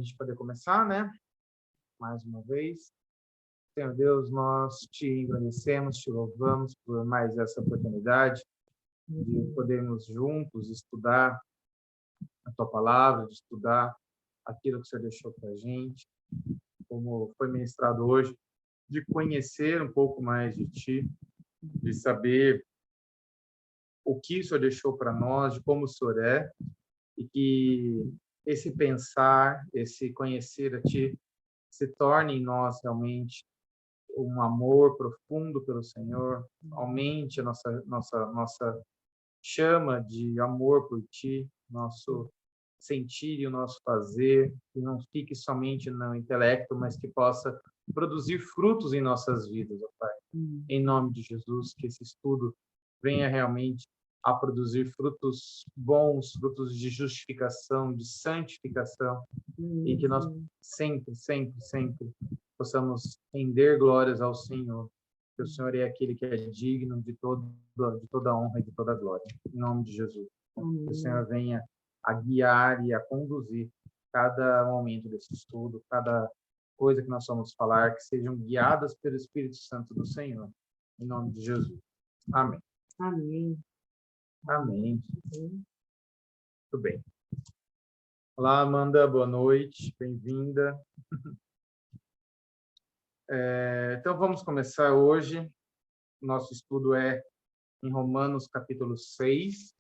a gente poder começar, né? Mais uma vez. Senhor Deus, nós te agradecemos, te louvamos por mais essa oportunidade de podermos juntos estudar a tua palavra, de estudar aquilo que o Senhor deixou para a gente, como foi ministrado hoje, de conhecer um pouco mais de ti, de saber o que o Senhor deixou para nós, de como o Senhor é, e que esse pensar, esse conhecer a ti, se torne em nós realmente um amor profundo pelo Senhor, aumente a nossa chama de amor por ti, nosso sentir e o nosso fazer, que não fique somente no intelecto, mas que possa produzir frutos em nossas vidas, ó Pai. Em nome de Jesus, que esse estudo venha realmente a produzir frutos bons, frutos de justificação, de santificação, e que nós sempre, sempre, sempre possamos render glórias ao Senhor, que o Senhor é aquele que é digno de toda honra e de toda glória. Em nome de Jesus. Que o Senhor venha a guiar e a conduzir cada momento desse estudo, cada coisa que nós vamos falar, que sejam guiadas pelo Espírito Santo do Senhor. Em nome de Jesus. Amém. Amém. Amém. Muito bem. Olá, Amanda, boa noite, bem-vinda. Então, vamos começar hoje. Nosso estudo é em Romanos, capítulo 6.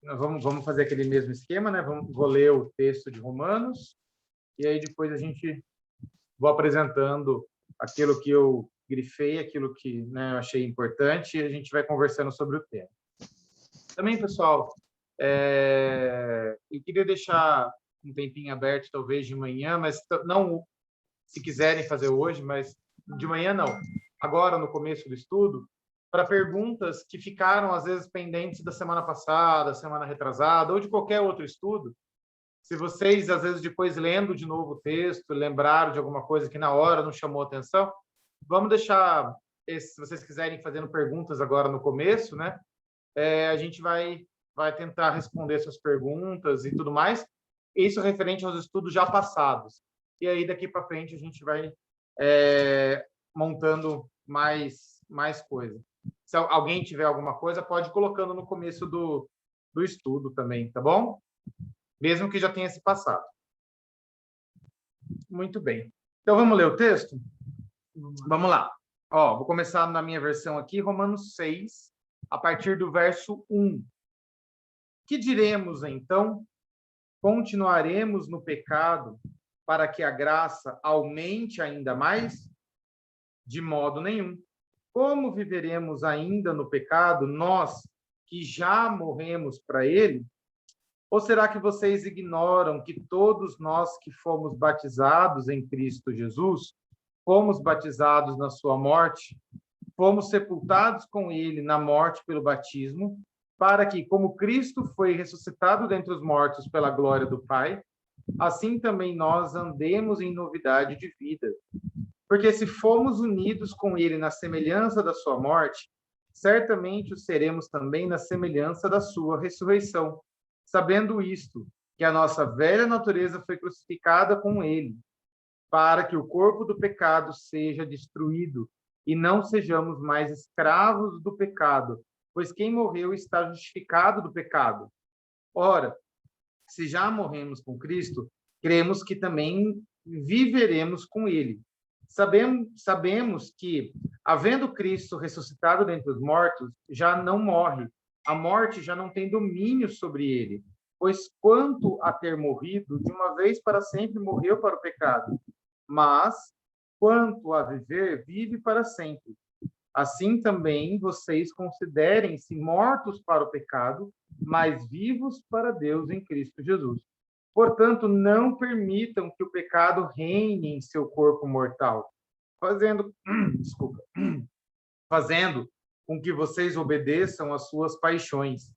Vamos fazer aquele mesmo esquema, né? Vou ler o texto de Romanos, e aí depois vou apresentando aquilo que eu grifei, aquilo que, né, eu achei importante, e a gente vai conversando sobre o tema. Também, pessoal, eu queria deixar um tempinho aberto, talvez de manhã, mas não se quiserem fazer hoje, mas de manhã não. Agora, no começo do estudo, para perguntas que ficaram, às vezes, pendentes da semana passada, semana retrasada, ou de qualquer outro estudo. Se vocês, às vezes, depois lendo de novo o texto, lembraram de alguma coisa que na hora não chamou atenção, vamos deixar, se vocês quiserem fazendo perguntas agora no começo, né? A gente vai tentar responder essas perguntas e tudo mais. Isso referente aos estudos já passados. E aí, daqui para frente, a gente vai montando mais coisa. Se alguém tiver alguma coisa, pode ir colocando no começo do estudo também, tá bom? Mesmo que já tenha se passado. Muito bem. Então, vamos ler o texto? Vamos lá. Vou começar na minha versão aqui, Romanos 6, a partir do verso 1. Que diremos, então? Continuaremos no pecado para que a graça aumente ainda mais? De modo nenhum. Como viveremos ainda no pecado, nós que já morremos para ele? Ou será que vocês ignoram que todos nós que fomos batizados em Cristo Jesus, fomos batizados na sua morte, fomos sepultados com ele na morte pelo batismo, para que, como Cristo foi ressuscitado dentre os mortos pela glória do Pai, assim também nós andemos em novidade de vida. Porque se fomos unidos com ele na semelhança da sua morte, certamente o seremos também na semelhança da sua ressurreição. Sabendo isto, que a nossa velha natureza foi crucificada com ele, para que o corpo do pecado seja destruído e não sejamos mais escravos do pecado, pois quem morreu está justificado do pecado. Ora, se já morremos com Cristo, cremos que também viveremos com ele. Sabemos que, havendo Cristo ressuscitado dentre os mortos, já não morre. A morte já não tem domínio sobre ele, pois quanto a ter morrido, de uma vez para sempre morreu para o pecado. Mas, quanto a viver, vive para sempre. Assim também vocês considerem-se mortos para o pecado, mas vivos para Deus em Cristo Jesus. Portanto, não permitam que o pecado reine em seu corpo mortal, fazendo com que vocês obedeçam às suas paixões.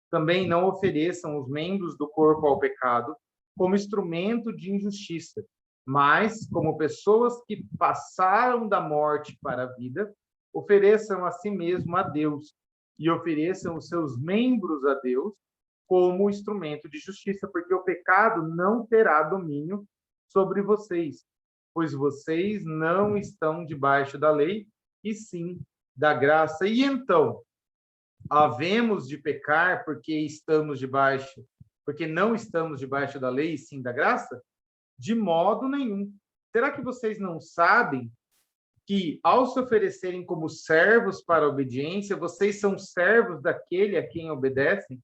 Também não ofereçam os membros do corpo ao pecado como instrumento de injustiça, mas como pessoas que passaram da morte para a vida, ofereçam a si mesmo a Deus e ofereçam os seus membros a Deus como instrumento de justiça, porque o pecado não terá domínio sobre vocês, pois vocês não estão debaixo da lei, e sim da graça. E então, havemos de pecar porque não estamos debaixo da lei, e sim da graça? De modo nenhum. Será que vocês não sabem que, ao se oferecerem como servos para a obediência, vocês são servos daquele a quem obedecem,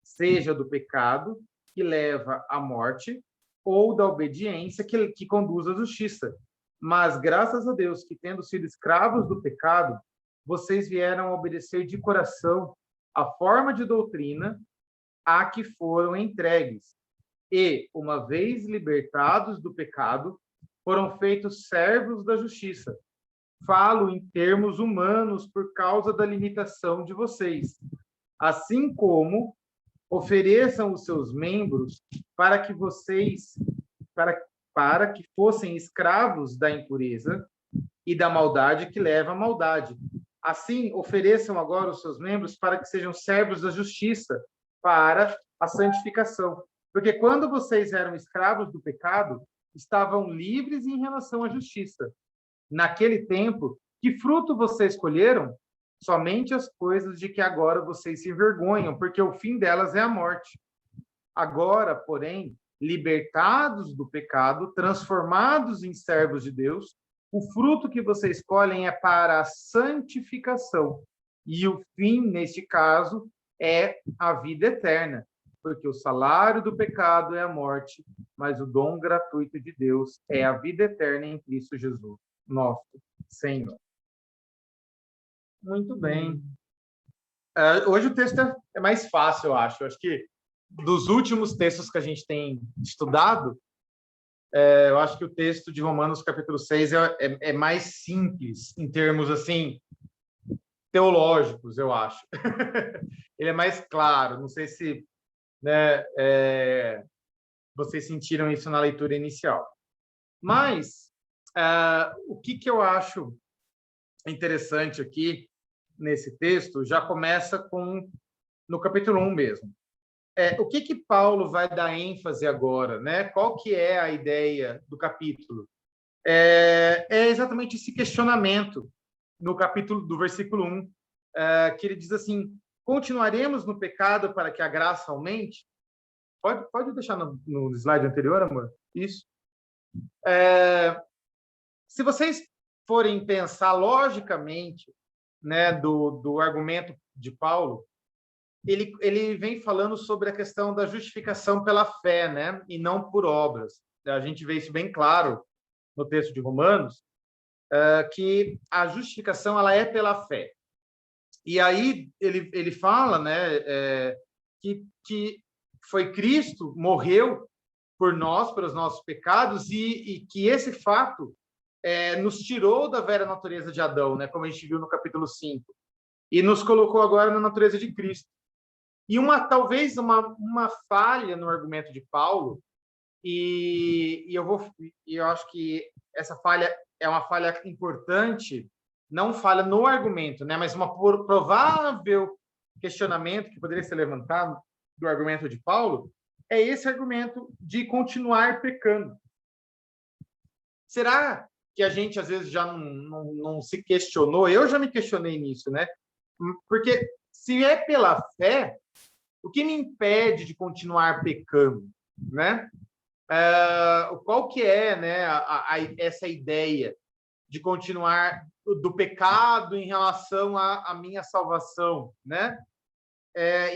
seja do pecado, que leva à morte, ou da obediência, que conduz à justiça? Mas, graças a Deus, que tendo sido escravos do pecado, vocês vieram a obedecer de coração a forma de doutrina a que foram entregues. E, uma vez libertados do pecado, foram feitos servos da justiça. Falo em termos humanos por causa da limitação de vocês. Assim como ofereçam os seus membros para que vocês, para que fossem escravos da impureza e da maldade que leva à maldade. Assim, ofereçam agora os seus membros para que sejam servos da justiça, para a santificação. Porque quando vocês eram escravos do pecado, estavam livres em relação à justiça. Naquele tempo, que fruto vocês escolheram? Somente as coisas de que agora vocês se envergonham, porque o fim delas é a morte. Agora, porém, libertados do pecado, transformados em servos de Deus, o fruto que vocês escolhem é para a santificação. E o fim, neste caso, é a vida eterna, porque o salário do pecado é a morte, mas o dom gratuito de Deus é a vida eterna em Cristo Jesus, nosso Senhor. Muito bem. Hoje o texto é mais fácil, eu acho. Eu acho que dos últimos textos que a gente tem estudado, eu acho que o texto de Romanos, capítulo 6, é mais simples, em termos, assim, teológicos, eu acho. Ele é mais claro. Não sei se, né, vocês sentiram isso na leitura inicial. Mas, o que eu acho interessante aqui, nesse texto, já começa no capítulo 1 mesmo. O que Paulo vai dar ênfase agora, né? Qual que é a ideia do capítulo? É exatamente esse questionamento no capítulo do versículo 1, que ele diz assim: continuaremos no pecado para que a graça aumente? Pode deixar no slide anterior, amor? Isso. Se vocês forem pensar logicamente, né, do argumento de Paulo, ele vem falando sobre a questão da justificação pela fé, né, e não por obras. A gente vê isso bem claro no texto de Romanos, que a justificação ela é pela fé. E aí ele fala, né, que foi Cristo, morreu por nós, pelos nossos pecados, e que esse fato nos tirou da velha natureza de Adão, né, como a gente viu no capítulo 5, e nos colocou agora na natureza de Cristo. E talvez uma falha no argumento de Paulo, e eu acho que essa falha é uma falha importante, não falha no argumento, né, mas uma provável questionamento que poderia ser levantado do argumento de Paulo, é esse argumento de continuar pecando. Será que a gente, às vezes, já não se questionou? Eu já me questionei nisso, né? Porque se é pela fé, o que me impede de continuar pecando, né? Qual que é, né, essa ideia de continuar do pecado em relação à minha salvação, né?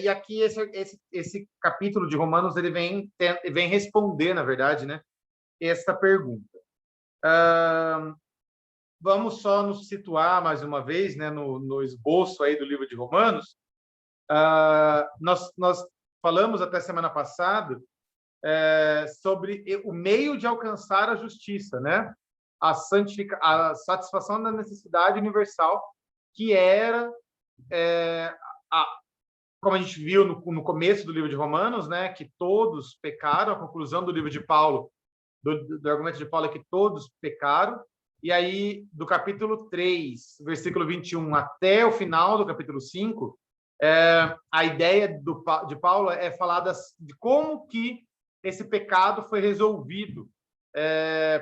E aqui esse capítulo de Romanos ele vem responder, na verdade, né, essa pergunta. Vamos só nos situar mais uma vez, né, no esboço aí do livro de Romanos. Nós falamos até semana passada sobre o meio de alcançar a justiça, né? A satisfação da necessidade universal, que era, como a gente viu no começo do livro de Romanos, né, que todos pecaram. A conclusão do livro de Paulo, do argumento de Paulo, é que todos pecaram. E aí, do capítulo 3, versículo 21, até o final do capítulo 5, A ideia de Paulo é falar de como que esse pecado foi resolvido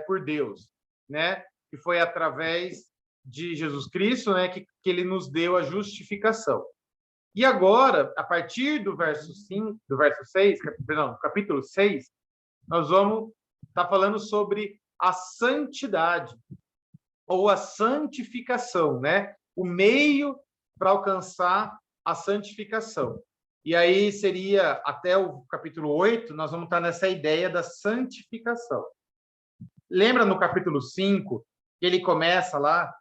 por Deus, né? Que foi através de Jesus Cristo, né? Que ele nos deu a justificação. E agora, a partir do verso 5, do verso 6, perdão, capítulo 6, nós vamos estar falando sobre a santidade ou a santificação, né? O meio para alcançar a santificação. E aí seria, até o capítulo 8, nós vamos estar nessa ideia da santificação. Lembra no capítulo 5, que ele começa lá,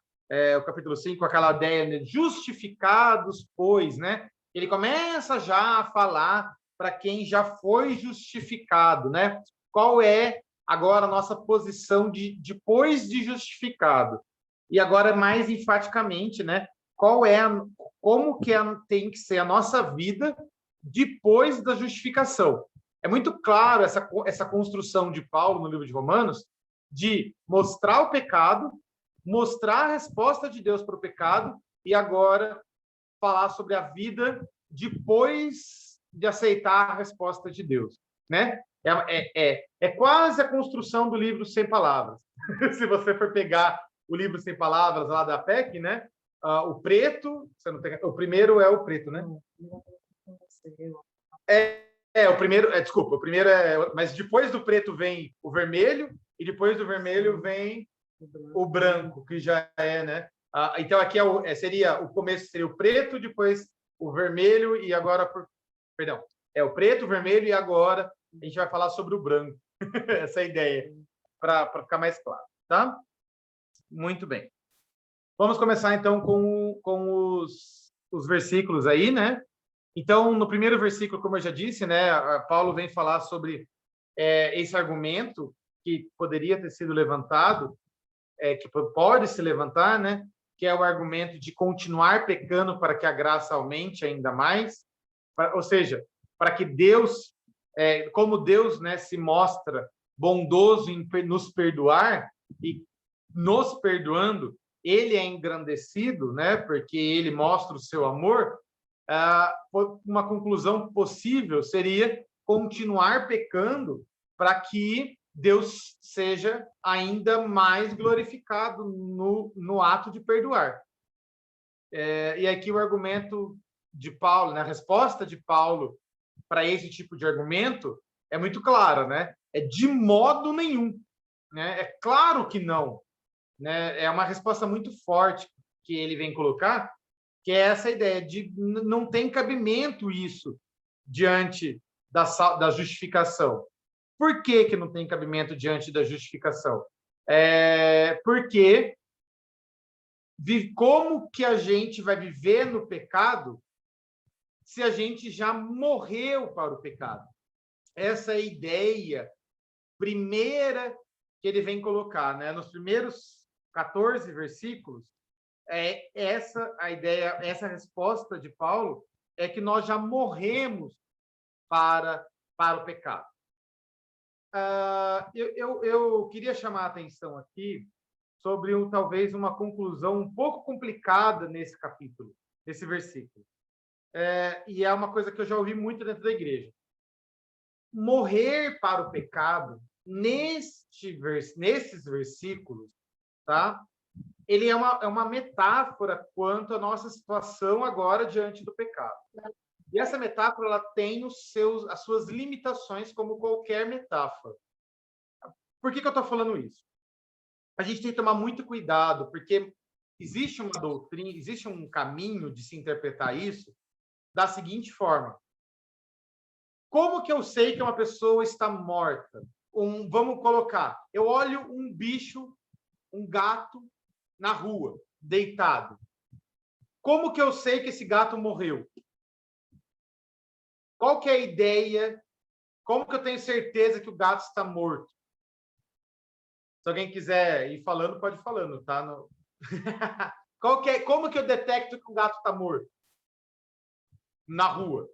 o capítulo 5, aquela ideia de justificados, pois, né? Ele começa já a falar para quem já foi justificado, né? Qual é agora a nossa posição depois de justificado? E agora, mais enfaticamente, né? Como que tem que ser a nossa vida depois da justificação? É muito claro essa construção de Paulo no livro de Romanos de mostrar o pecado, mostrar a resposta de Deus para o pecado e agora falar sobre a vida depois de aceitar a resposta de Deus, né? É quase a construção do livro Sem Palavras. Se você for pegar o livro Sem Palavras lá da PEC, né? O preto, o primeiro é o preto, né? O primeiro, desculpa, o primeiro mas depois do preto vem o vermelho e depois do vermelho vem o branco, que já é, né? Então aqui seria o começo seria o preto, depois o vermelho e agora perdão, o preto, o vermelho e agora a gente vai falar sobre o branco. Essa é a ideia, para ficar mais claro, tá? Muito bem. Vamos começar então com os versículos aí, né? Então, no primeiro versículo, como eu já disse, né, Paulo vem falar sobre esse argumento que poderia ter sido levantado, que pode se levantar, né, que é o argumento de continuar pecando para que a graça aumente ainda mais, ou seja, para que Deus, como Deus, né, se mostra bondoso em nos perdoar e nos perdoando, ele é engrandecido, né, porque ele mostra o seu amor. Uma conclusão possível seria continuar pecando para que Deus seja ainda mais glorificado no ato de perdoar. E aqui o argumento de Paulo, né, a resposta de Paulo para esse tipo de argumento é muito clara, né? É de modo nenhum, né? É claro que não, né? É uma resposta muito forte que ele vem colocar, que é essa ideia de não tem cabimento isso diante da justificação. Por que não tem cabimento diante da justificação? Porque como que a gente vai viver no pecado se a gente já morreu para o pecado? Essa é a ideia primeira que ele vem colocar, né? Nos primeiros 14 versículos, essa a ideia, essa resposta de Paulo é que nós já morremos para o pecado. Eu queria chamar a atenção aqui sobre talvez uma conclusão um pouco complicada nesse capítulo, nesse versículo. E é uma coisa que eu já ouvi muito dentro da igreja. Morrer para o pecado, nesses versículos, tá? Ele é uma metáfora quanto à nossa situação agora diante do pecado. E essa metáfora ela tem as suas limitações, como qualquer metáfora. Por que eu estou falando isso? A gente tem que tomar muito cuidado, porque existe uma doutrina, existe um caminho de se interpretar isso da seguinte forma. Como que eu sei que uma pessoa está morta? Vamos colocar, eu olho um bicho, um gato, na rua, deitado. Como que eu sei que esse gato morreu? Qual que é a ideia? Como que eu tenho certeza que o gato está morto? Se alguém quiser ir falando, pode ir falando, tá? Como que eu detecto que o gato está morto? Na rua.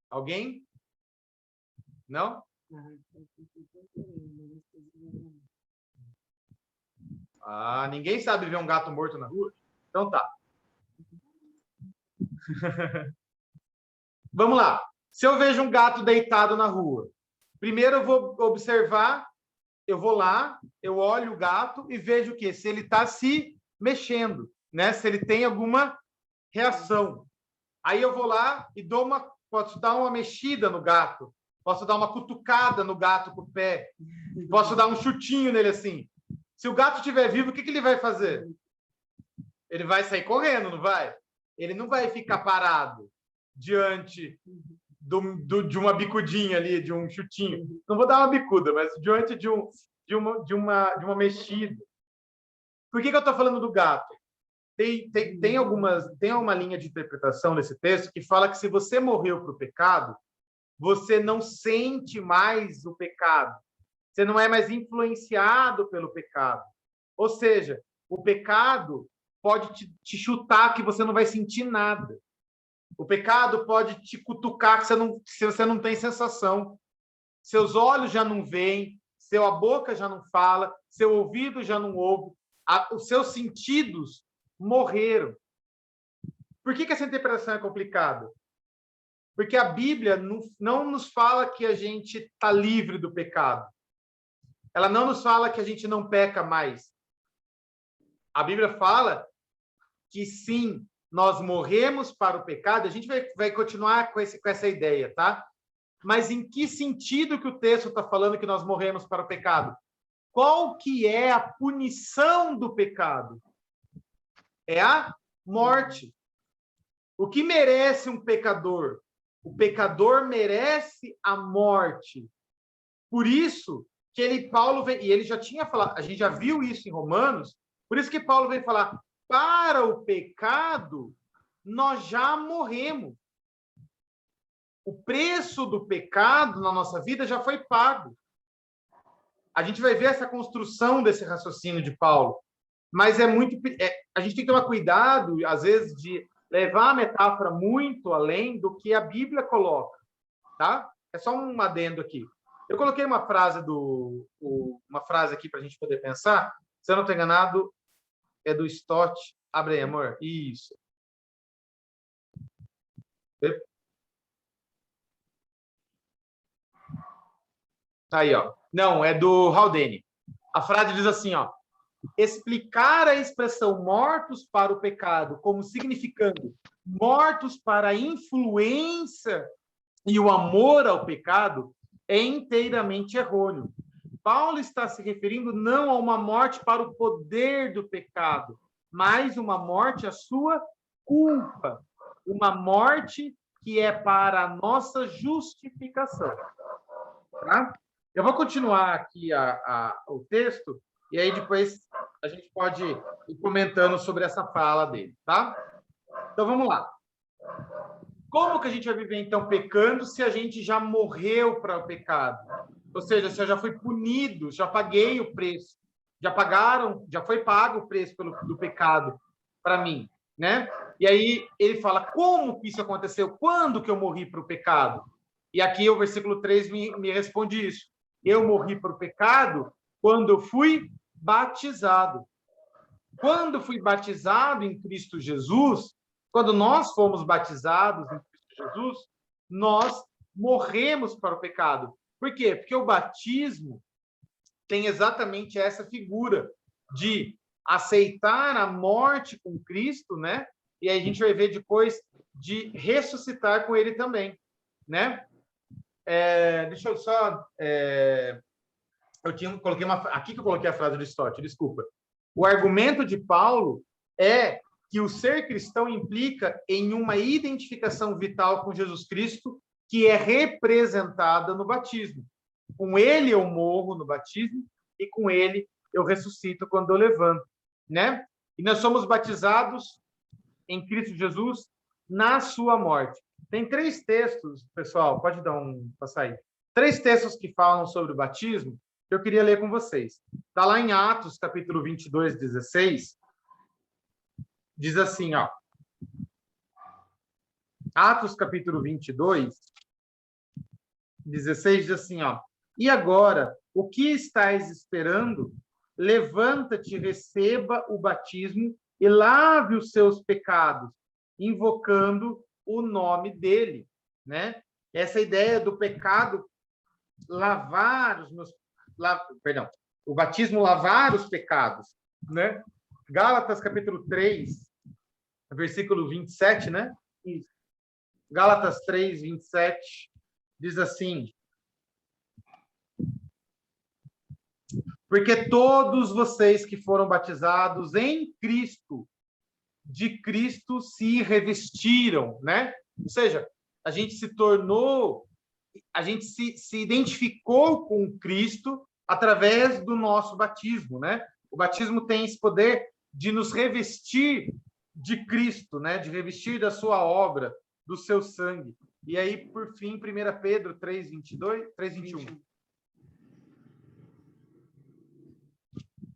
Alguém? Não? Ninguém sabe ver um gato morto na rua? Então tá. Vamos lá. Se eu vejo um gato deitado na rua, primeiro eu vou observar, eu vou lá, eu olho o gato e vejo o quê? Se ele está se mexendo, né? Se ele tem alguma reação. Aí eu vou lá e posso dar uma mexida no gato, posso dar uma cutucada no gato com o pé, posso dar um chutinho nele assim. Se o gato estiver vivo, o que ele vai fazer? Ele vai sair correndo, não vai? Ele não vai ficar parado diante de uma bicudinha ali, de um chutinho. Não vou dar uma bicuda, mas diante de uma mexida. Por que eu estou falando do gato? Tem uma linha de interpretação nesse texto que fala que se você morreu para o pecado, você não sente mais o pecado. Você não é mais influenciado pelo pecado. Ou seja, o pecado pode te chutar que você não vai sentir nada. O pecado pode te cutucar que você não tem sensação. Seus olhos já não veem, sua boca já não fala, seu ouvido já não ouve, os seus sentidos morreram. Por que essa interpretação é complicada? Porque a Bíblia não nos fala que a gente está livre do pecado. Ela não nos fala que a gente não peca mais. A Bíblia fala que sim, nós morremos para o pecado. A gente vai continuar com essa ideia, tá? Mas em que sentido que o texto está falando que nós morremos para o pecado? Qual que é a punição do pecado? É a morte. O que merece um pecador? O pecador merece a morte. Por isso que Paulo vem, e ele já tinha falado, a gente já viu isso em Romanos, por isso que Paulo vem falar, para o pecado, nós já morremos. O preço do pecado na nossa vida já foi pago. A gente vai ver essa construção desse raciocínio de Paulo. Mas a gente tem que tomar cuidado, às vezes, de levar a metáfora muito além do que a Bíblia coloca, tá? É só um adendo aqui. Eu coloquei uma frase aqui para a gente poder pensar. Se eu não estou enganado, é do Stott. Abre aí, amor. Isso. Aí, ó. Não, é do Haldane. A frase diz assim, ó: explicar a expressão mortos para o pecado como significando mortos para a influência e o amor ao pecado é inteiramente errôneo. Paulo está se referindo não a uma morte para o poder do pecado, mas uma morte à sua culpa, uma morte que é para a nossa justificação. Tá? Eu vou continuar aqui o texto, e aí depois a gente pode ir comentando sobre essa fala dele, tá? Então, vamos lá. Como que a gente vai viver, então, pecando se a gente já morreu para o pecado? Ou seja, se eu já fui punido, já paguei o preço, já foi pago o preço do pecado para mim, né? E aí ele fala, como que isso aconteceu? Quando que eu morri para o pecado? E aqui o versículo 3 me responde isso. Eu morri para o pecado quando eu fui batizado. Quando fui batizado em Cristo Jesus, quando nós fomos batizados em Cristo Jesus, nós morremos para o pecado. Por quê? Porque o batismo tem exatamente essa figura de aceitar a morte com Cristo, né? E aí a gente vai ver depois de ressuscitar com ele também, né? Deixa eu só... coloquei aqui que eu coloquei a frase do Stott, desculpa. O argumento de Paulo é que o ser cristão implica em uma identificação vital com Jesus Cristo que é representada no batismo. Com ele eu morro no batismo e com ele eu ressuscito quando eu levanto, né? E nós somos batizados em Cristo Jesus na sua morte. Tem 3 textos, pessoal, pode dar passar aí. 3 textos que falam sobre o batismo que eu queria ler com vocês. Está lá em Atos, capítulo 22, 16. Diz assim, ó. Atos, capítulo 22, 16, diz assim, ó. E agora, o que estáis esperando? Levanta-te, receba o batismo e lave os seus pecados, invocando o nome dele, né? Essa ideia do pecado lavar os meus... perdão, o batismo lavar os pecados, né? Gálatas, capítulo 3, versículo 27, né? Isso. Gálatas 3, 27, diz assim: porque todos vocês que foram batizados em Cristo, de Cristo se revestiram, né? Ou seja, a gente se tornou, a gente se identificou com Cristo através do nosso batismo, né? O batismo tem esse poder de nos revestir de Cristo, né? De revestir da sua obra, do seu sangue. E aí, por fim, 1 Pedro 3:22, 3:21.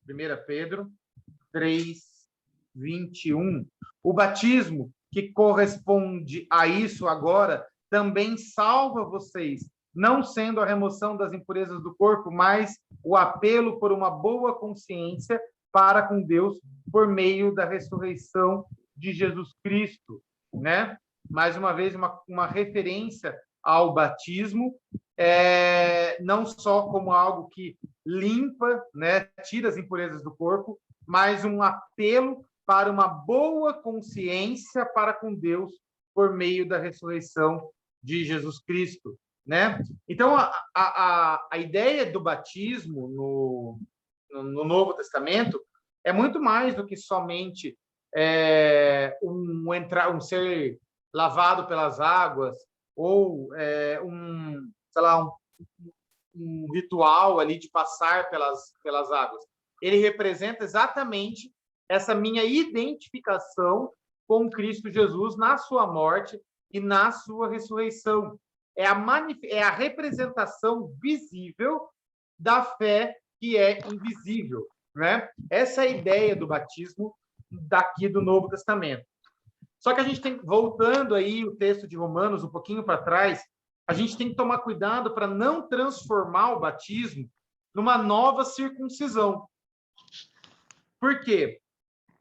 1 Pedro 3:21. O batismo que corresponde a isso agora também salva vocês, não sendo a remoção das impurezas do corpo, mas o apelo por uma boa consciência para com Deus por meio da ressurreição de Jesus Cristo, né? Mais uma vez, uma referência ao batismo, não só como algo que limpa, né, tira as impurezas do corpo, mas um apelo para uma boa consciência para com Deus por meio da ressurreição de Jesus Cristo, né? Então, a ideia do batismo no Novo Testamento é muito mais do que somente um ser lavado pelas águas ou sei lá, um ritual ali de passar pelas águas. Ele representa exatamente essa minha identificação com Cristo Jesus na sua morte e na sua ressurreição. É a representação visível da fé que é invisível, né? Essa é a ideia do batismo daqui do Novo Testamento. Só que a gente tem, voltando aí o texto de Romanos um pouquinho para trás, a gente tem que tomar cuidado para não transformar o batismo numa nova circuncisão. Por quê?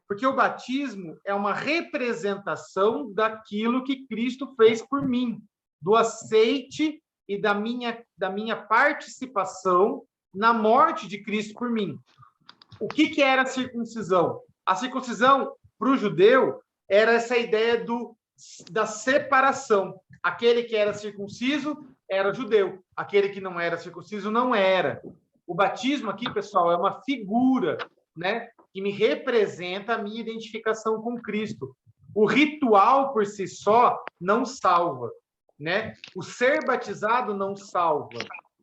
Porque o batismo é uma representação daquilo que Cristo fez por mim, do aceite e da minha participação na morte de Cristo por mim. O que era a circuncisão? A circuncisão, para o judeu, era essa ideia da separação. Aquele que era circunciso era judeu, aquele que não era circunciso não era. O batismo aqui, pessoal, é uma figura, né, que me representa a minha identificação com Cristo. O ritual por si só não salva, né? O ser batizado não salva,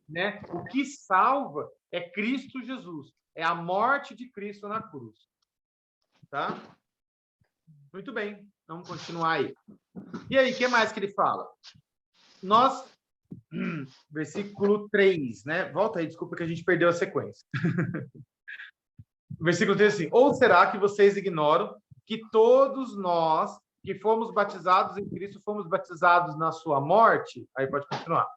né? O que salva é Cristo Jesus, é a morte de Cristo na cruz. Tá? Muito bem, vamos continuar aí. E aí, o que mais que ele fala? Versículo 3, né? Volta aí, desculpa que a gente perdeu a sequência. O versículo 3 assim: ou será que vocês ignoram que todos nós que fomos batizados em Cristo, fomos batizados na sua morte? Aí pode continuar.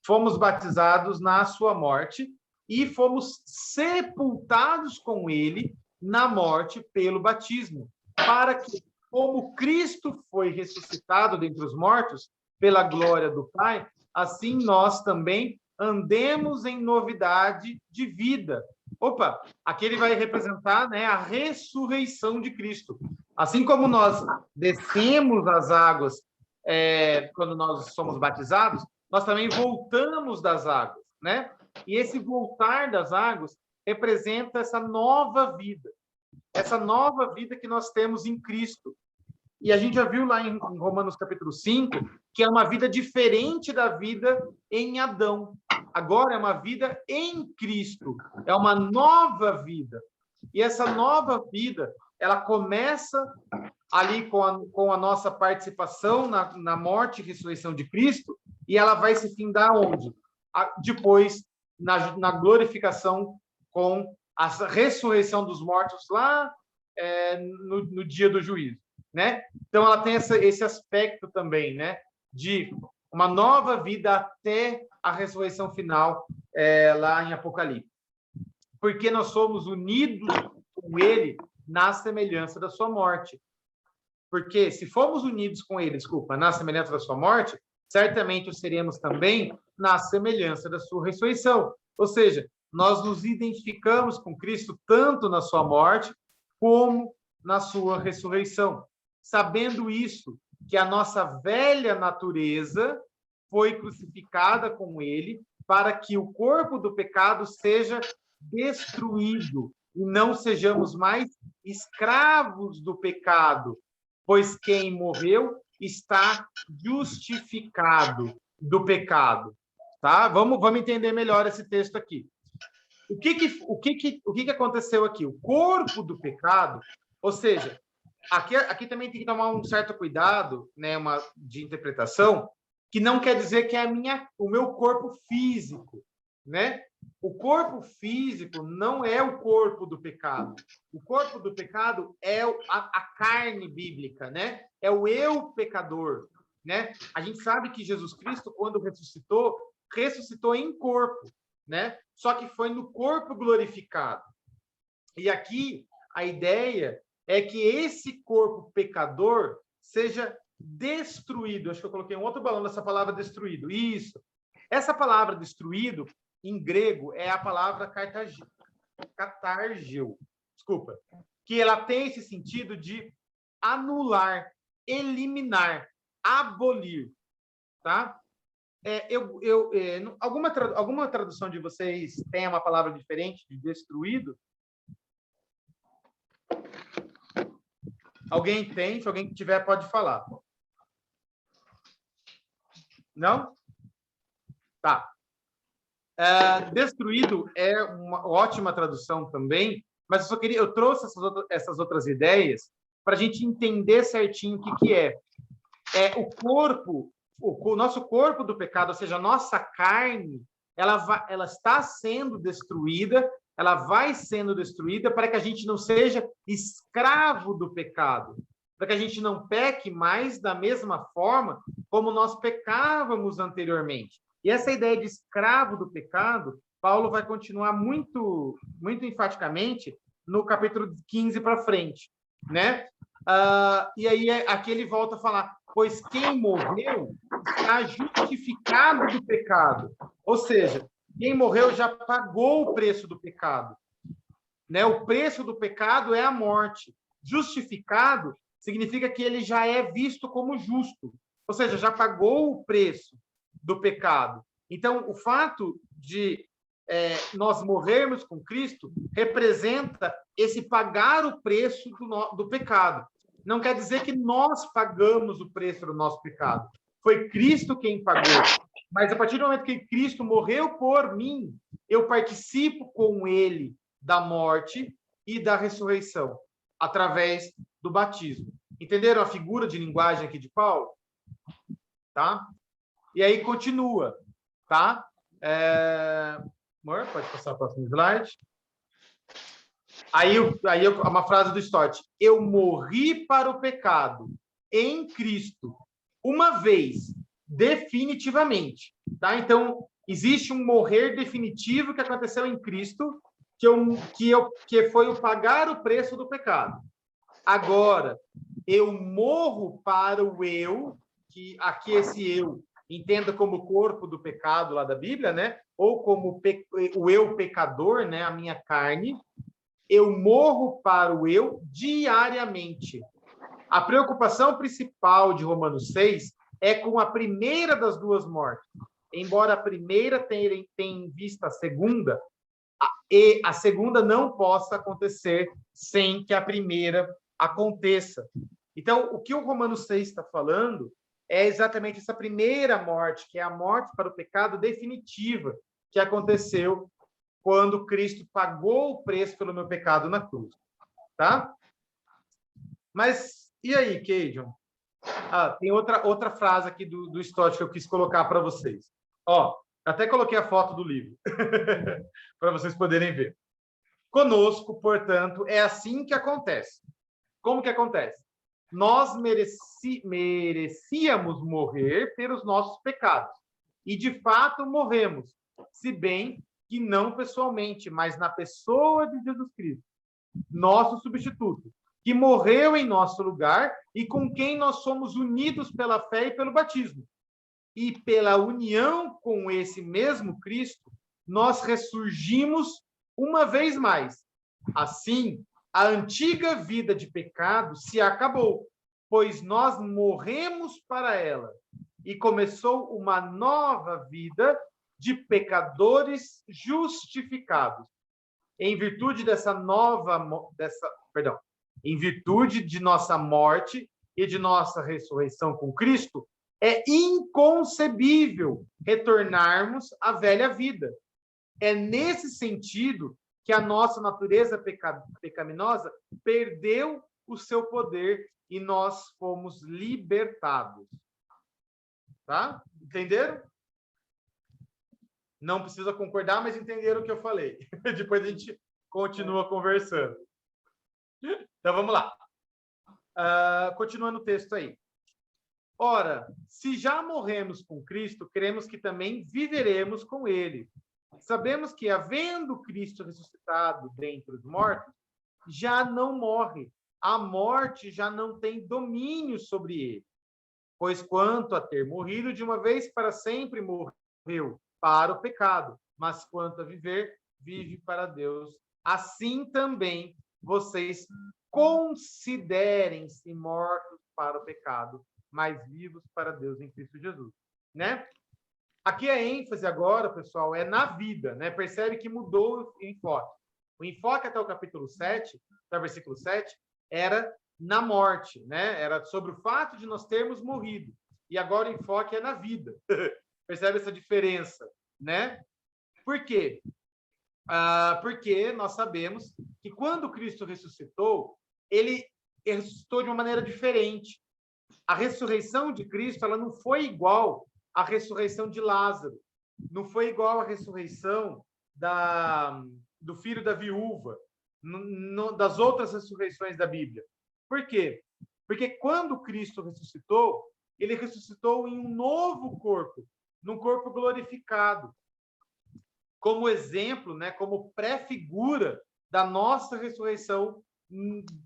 Fomos batizados na sua morte e fomos sepultados com ele na morte pelo batismo, para que, como Cristo foi ressuscitado dentre os mortos, pela glória do Pai, assim nós também andemos em novidade de vida. Opa, aqui ele vai representar, né, a ressurreição de Cristo. Assim como nós descemos as águas quando nós somos batizados, nós também voltamos das águas, né? E esse voltar das águas representa essa nova vida que nós temos em Cristo. E a gente já viu lá em Romanos capítulo 5, que é uma vida diferente da vida em Adão. Agora é uma vida em Cristo, é uma nova vida. E essa nova vida, ela começa ali com a nossa participação na morte e ressurreição de Cristo, e ela vai se findar onde? Depois, na glorificação com a ressurreição dos mortos lá no dia do juízo, né? Então, ela tem esse aspecto também, né? De uma nova vida até a ressurreição final lá em Apocalipse. Porque nós somos unidos com ele na semelhança da sua morte. Porque se formos unidos com ele, desculpa, na semelhança da sua morte, certamente o seremos também na semelhança da sua ressurreição. Ou seja, nós nos identificamos com Cristo tanto na sua morte como na sua ressurreição. Sabendo isso, que a nossa velha natureza foi crucificada com ele para que o corpo do pecado seja destruído e não sejamos mais escravos do pecado, pois quem morreu está justificado do pecado. Tá? Vamos entender melhor esse texto aqui. O que aconteceu aqui? O corpo do pecado, ou seja, aqui também tem que tomar um certo cuidado, né, de interpretação, que não quer dizer que é o meu corpo físico, né? O corpo físico não é o corpo do pecado. O corpo do pecado é a carne bíblica, né? É o eu pecador, né? A gente sabe que Jesus Cristo, quando ressuscitou em corpo, né? Só que foi no corpo glorificado. E aqui a ideia é que esse corpo pecador seja destruído. Acho que eu coloquei um outro balão nessa palavra destruído. Isso. Essa palavra destruído, em grego, é a palavra catargeu. Desculpa. Que ela tem esse sentido de anular, eliminar, abolir. Tá? Alguma tradução de vocês tem uma palavra diferente de destruído? Alguém tem? Se alguém tiver, pode falar. Não? Tá. Destruído é uma ótima tradução também, mas eu trouxe essas outras ideias para a gente entender certinho o que é. O corpo, o nosso corpo do pecado, ou seja, a nossa carne, ela está sendo destruída, ela vai sendo destruída para que a gente não seja escravo do pecado, para que a gente não peque mais da mesma forma como nós pecávamos anteriormente. E essa ideia de escravo do pecado, Paulo vai continuar muito, muito enfaticamente no capítulo 15 para frente, né? E aí aqui ele volta a falar, pois quem morreu está justificado do pecado. Ou seja, quem morreu já pagou o preço do pecado. Né? O preço do pecado é a morte. Justificado significa que ele já é visto como justo. Ou seja, já pagou o preço do pecado. Então, o fato de nós morrermos com Cristo representa esse pagar o preço do pecado. Não quer dizer que nós pagamos o preço do nosso pecado. Foi Cristo quem pagou. Mas a partir do momento que Cristo morreu por mim, eu participo com ele da morte e da ressurreição, através do batismo. Entenderam a figura de linguagem aqui de Paulo? Tá? E aí continua, tá? Amor, pode passar o próximo slide. Aí uma frase do Stott. Eu morri para o pecado em Cristo, uma vez, definitivamente. Tá? Então, existe um morrer definitivo que aconteceu em Cristo, que foi o pagar o preço do pecado. Agora, eu morro para o eu, que aqui esse eu entenda como o corpo do pecado lá da Bíblia, né? Ou como o eu pecador, né? A minha carne. Eu morro para o eu diariamente. A preocupação principal de Romanos 6 é com a primeira das duas mortes. Embora a primeira tenha em vista a segunda, e a segunda não possa acontecer sem que a primeira aconteça. Então, o que o Romanos 6 está falando é exatamente essa primeira morte, que é a morte para o pecado definitiva, que aconteceu quando Cristo pagou o preço pelo meu pecado na cruz. Tá? Mas, e aí, Keijon? Tem outra frase aqui do Stott que eu quis colocar para vocês. Até coloquei a foto do livro, para vocês poderem ver. Conosco, portanto, é assim que acontece. Como que acontece? Nós merecíamos morrer pelos nossos pecados. E, de fato, morremos. Se bem que não pessoalmente, mas na pessoa de Jesus Cristo, nosso substituto, que morreu em nosso lugar e com quem nós somos unidos pela fé e pelo batismo. E pela união com esse mesmo Cristo, nós ressurgimos uma vez mais. Assim, a antiga vida de pecado se acabou, pois nós morremos para ela e começou uma nova vida de pecadores justificados. Em virtude em virtude de nossa morte e de nossa ressurreição com Cristo, é inconcebível retornarmos à velha vida. É nesse sentido que a nossa natureza pecaminosa perdeu o seu poder e nós fomos libertados. Tá? Entenderam? Não precisa concordar, mas entenderam o que eu falei. Depois a gente continua conversando. Então, vamos lá. Continuando o texto aí. Ora, se já morremos com Cristo, cremos que também viveremos com Ele. Sabemos que, havendo Cristo ressuscitado dentre os mortos, já não morre. A morte já não tem domínio sobre ele. Pois quanto a ter morrido de uma vez para sempre, morreu para o pecado. Mas quanto a viver, vive para Deus. Assim também vocês considerem-se mortos para o pecado, mas vivos para Deus em Cristo Jesus. Né? Aqui a ênfase agora, pessoal, é na vida, né? Percebe que mudou o enfoque. O enfoque até o capítulo 7, até o versículo 7, era na morte, né? Era sobre o fato de nós termos morrido. E agora o enfoque é na vida. Percebe essa diferença, né? Por quê? Porque nós sabemos que quando Cristo ressuscitou, ele ressuscitou de uma maneira diferente. A ressurreição de Cristo, ela não foi igual à ressurreição de Lázaro, não foi igual à ressurreição do filho da viúva, das outras ressurreições da Bíblia. Por quê? Porque quando Cristo ressuscitou, ele ressuscitou em um novo corpo, num corpo glorificado, como exemplo, né, como pré-figura da nossa ressurreição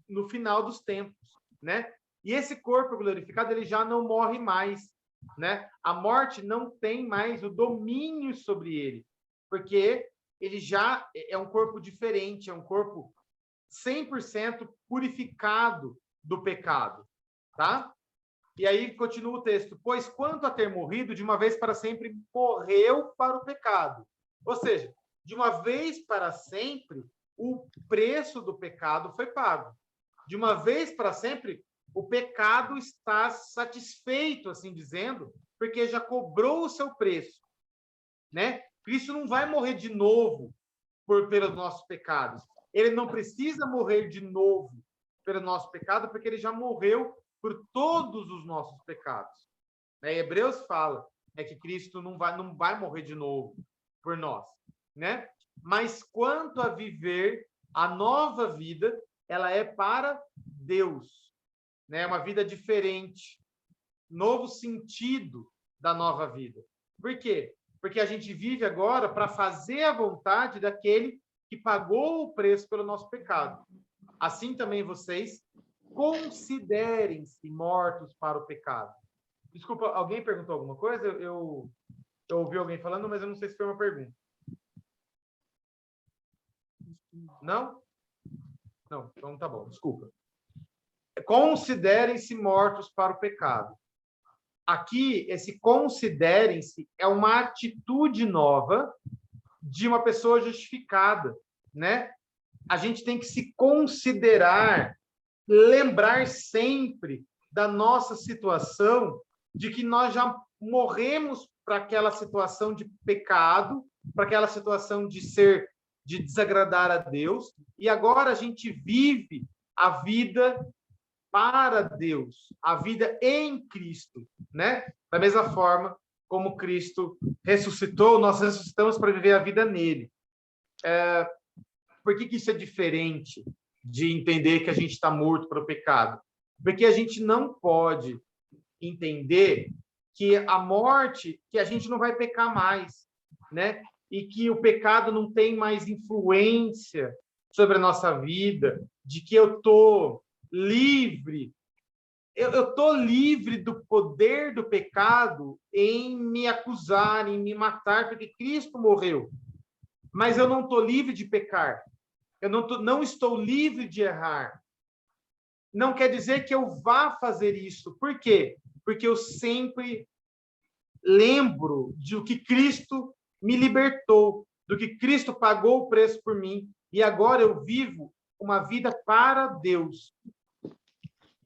no final dos tempos, né? E esse corpo glorificado, ele já não morre mais, né? A morte não tem mais o domínio sobre ele, porque ele já é um corpo diferente, é um corpo 100% purificado do pecado, tá? E aí continua o texto: pois quanto a ter morrido, de uma vez para sempre morreu para o pecado. Ou seja, de uma vez para sempre, o preço do pecado foi pago. De uma vez para sempre, o pecado está satisfeito, assim dizendo, porque já cobrou o seu preço, né? Cristo não vai morrer de novo pelos nossos pecados. Ele não precisa morrer de novo pelo nosso pecado, porque ele já morreu por todos os nossos pecados. Hebreus fala que Cristo não vai morrer de novo por nós, né? Mas quanto a viver a nova vida, ela é para Deus, né? Uma vida diferente, novo sentido da nova vida. Por quê? Porque a gente vive agora para fazer a vontade daquele que pagou o preço pelo nosso pecado. Assim também vocês considerem-se mortos para o pecado. Desculpa, alguém perguntou alguma coisa? Eu ouvi alguém falando, mas eu não sei se foi uma pergunta. Não? Não, então tá bom, desculpa. Considerem-se mortos para o pecado. Aqui, esse considerem-se é uma atitude nova de uma pessoa justificada, né? A gente tem que se considerar, lembrar sempre da nossa situação, de que nós já morremos para aquela situação de pecado, para aquela situação de desagradar a Deus, e agora a gente vive a vida para Deus, a vida em Cristo, né? Da mesma forma como Cristo ressuscitou, nós ressuscitamos para viver a vida nele. Por que isso é diferente de entender que a gente está morto para o pecado? Porque a gente não pode entender que a morte, que a gente não vai pecar mais, né? E que o pecado não tem mais influência sobre a nossa vida, de que eu estou livre. Eu estou livre do poder do pecado em me acusar, em me matar, porque Cristo morreu. Mas eu não estou livre de pecar. Eu não estou livre de errar. Não quer dizer que eu vá fazer isso. Por quê? Porque eu sempre lembro do que Cristo me libertou, do que Cristo pagou o preço por mim, e agora eu vivo uma vida para Deus.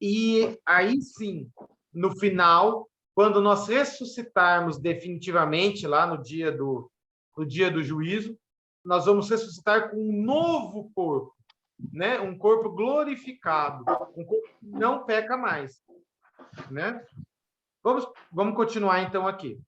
E aí sim, no final, quando nós ressuscitarmos definitivamente, lá no dia do juízo, nós vamos ressuscitar com um novo corpo, né? Um corpo glorificado, um corpo que não peca mais, né? Vamos continuar então aqui.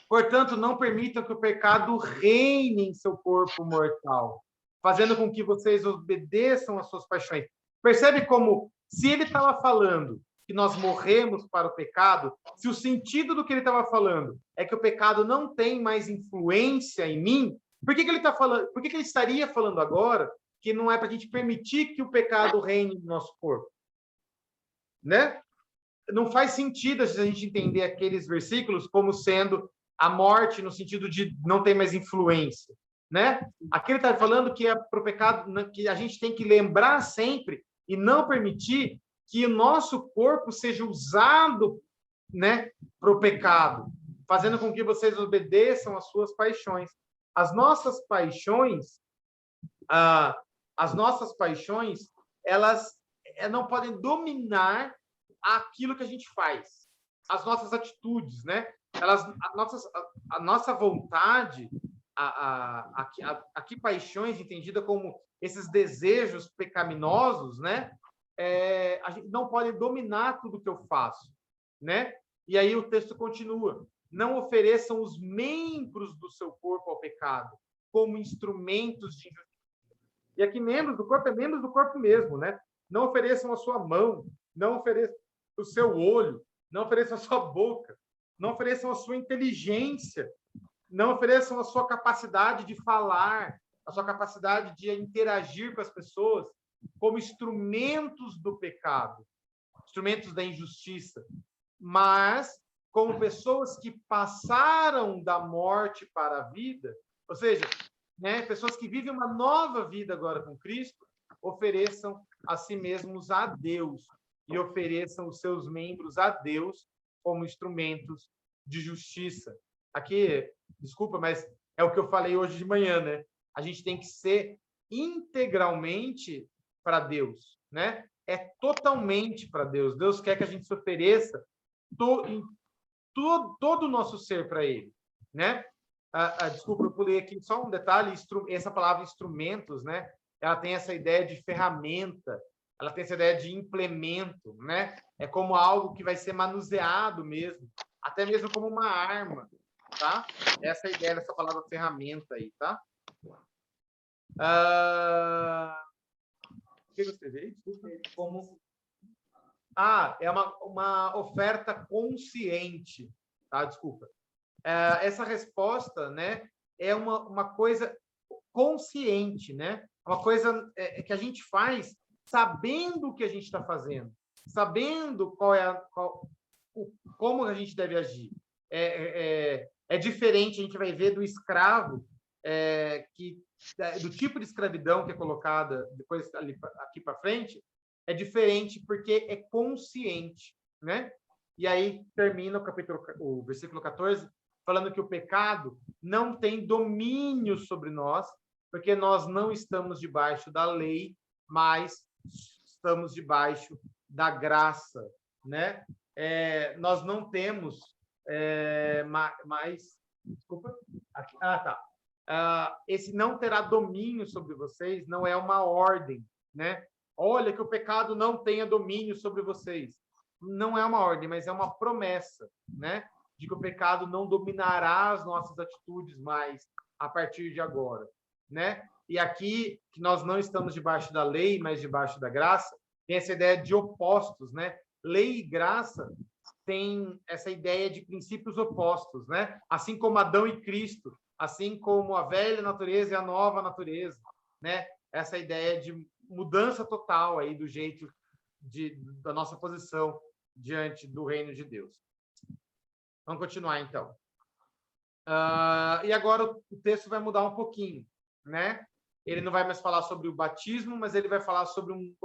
Portanto, não permitam que o pecado reine em seu corpo mortal, fazendo com que vocês obedeçam às suas paixões. Percebe como, se ele estava falando que nós morremos para o pecado, se o sentido do que ele estava falando é que o pecado não tem mais influência em mim, por que ele está falando? Por que ele estaria falando agora que não é para a gente permitir que o pecado reine no nosso corpo, né? Não faz sentido a gente entender aqueles versículos como sendo a morte no sentido de não ter mais influência, né? Aqui ele está falando que é para o pecado, que a gente tem que lembrar sempre e não permitir que o nosso corpo seja usado, né, para o pecado, fazendo com que vocês obedeçam às suas paixões. As nossas paixões, elas não podem dominar aquilo que a gente faz, as nossas atitudes, né? A nossa vontade, aqui paixões entendida como esses desejos pecaminosos, né? A gente não pode dominar tudo que eu faço, né? E aí o texto continua: não ofereçam os membros do seu corpo ao pecado como instrumentos de injustiça. E aqui membros do corpo é membros do corpo mesmo, né? Não ofereçam a sua mão, não ofereçam o seu olho, não ofereçam a sua boca, não ofereçam a sua inteligência, não ofereçam a sua capacidade de falar, a sua capacidade de interagir com as pessoas como instrumentos do pecado, instrumentos da injustiça, mas como pessoas que passaram da morte para a vida, ou seja, né, pessoas que vivem uma nova vida agora com Cristo, ofereçam a si mesmos a Deus e ofereçam os seus membros a Deus como instrumentos de justiça. Aqui, desculpa, mas é o que eu falei hoje de manhã, né? A gente tem que ser integralmente para Deus, né? É totalmente para Deus. Deus quer que a gente se ofereça todo o nosso ser para Ele, né? Desculpa, eu pulei aqui só um detalhe. Essa palavra instrumentos, né? Ela tem essa ideia de ferramenta, ela tem essa ideia de implemento, né? É como algo que vai ser manuseado mesmo, até mesmo como uma arma, tá? Essa é a ideia dessa palavra ferramenta aí, tá? O que eu escrevi? Desculpa. É uma oferta consciente, tá? Desculpa. Essa resposta, né, é uma coisa consciente, né? Uma coisa que a gente faz sabendo o que a gente está fazendo, sabendo como a gente deve agir. É diferente, a gente vai ver do escravo, do tipo de escravidão que é colocada depois aqui para frente, é diferente porque é consciente, né? E aí termina o versículo 14, falando que o pecado não tem domínio sobre nós, porque nós não estamos debaixo da lei, mas estamos debaixo da graça, né? Nós não temos mais... Desculpa. Aqui, tá. Esse não terá domínio sobre vocês não é uma ordem, né? Olha, que o pecado não tenha domínio sobre vocês. Não é uma ordem, mas é uma promessa, né? De que o pecado não dominará as nossas atitudes mais a partir de agora, né? E aqui, que nós não estamos debaixo da lei, mas debaixo da graça, tem essa ideia de opostos, né? Lei e graça tem essa ideia de princípios opostos, né? Assim como Adão e Cristo, assim como a velha natureza e a nova natureza, né? Essa ideia mudança total aí do jeito da nossa posição diante do reino de Deus. Vamos continuar, então. E agora o texto vai mudar um pouquinho, né? Ele não vai mais falar sobre o batismo, mas ele vai falar sobre um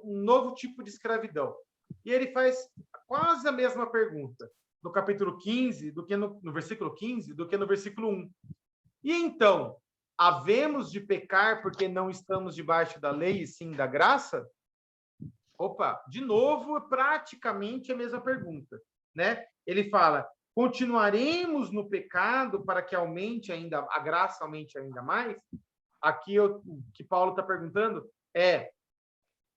novo tipo de escravidão. E ele faz quase a mesma pergunta no capítulo 15, do que no versículo 15, do que no versículo 1. E então, havemos de pecar porque não estamos debaixo da lei e sim da graça? Opa, de novo, praticamente a mesma pergunta, né? Ele fala: continuaremos no pecado para que aumente ainda a graça, aumente ainda mais? Aqui o que Paulo está perguntando é: